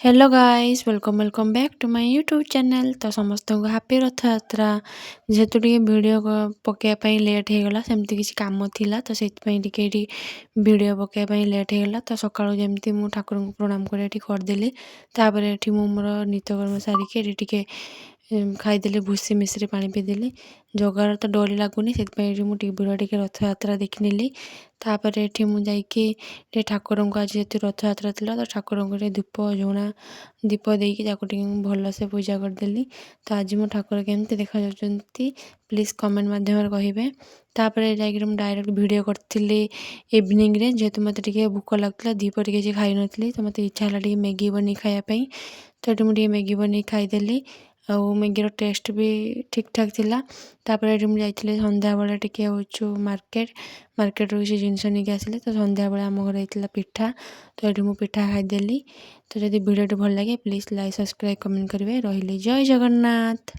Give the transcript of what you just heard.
Hello guys welcome back to my YouTube channel. तो समस्त को हापी रथ यात्रा। जेहेतु टे वीडियो पकाइवाई लेट हो गला सेमती किसी काम थिला तो से वीडियो पकाइवाई लेट हो गला। तो सकाळु जमती मु ठाकुर को प्रणाम करदेली तापर एठी मु मोर नित्यकर्म सारिके खाईदेली भूसी मिश्री पानी पीदेली। जगार तो डोरी लगुनि से टीवी टे रथ यात्रा देखनेली। तापर एठी मु जाइकी ठाकुर को आज जेहेतु रथ यात्रा थिला तो ठाकुर को धूप झुणा दीप देकी भल से पूजा करदेली। तो आज मो ठाकुर केमती देखा जाउछंती प्लीज कमेंट माध्यम कहिबे। तापर जाइक डायरेक्ट वीडियो करथिली इवनिंग रे जेहेतु मते टिके भूख लागतला दीप टिके खाई नथली तो मते इच्छा हला टिके मैगी बनी खाया पई। तो एठी मु टिके मैगी बनी खाईदेली। आउ मैगीर टेस्ट भी ठीक ठाक थिला। तापर एठी मु जाइथिले संध्या बेले टिके होचु मार्केट रो किसी जिनस नहीं आसिले। तो संध्या बेले आम घर होइतिला पिठा। तो एठी मु पिठा खाईदेली। तो जदि वीडियो भल लगे प्लीज लाइक सब्सक्राइब कमेंट करेंगे। रही जय जगन्नाथ।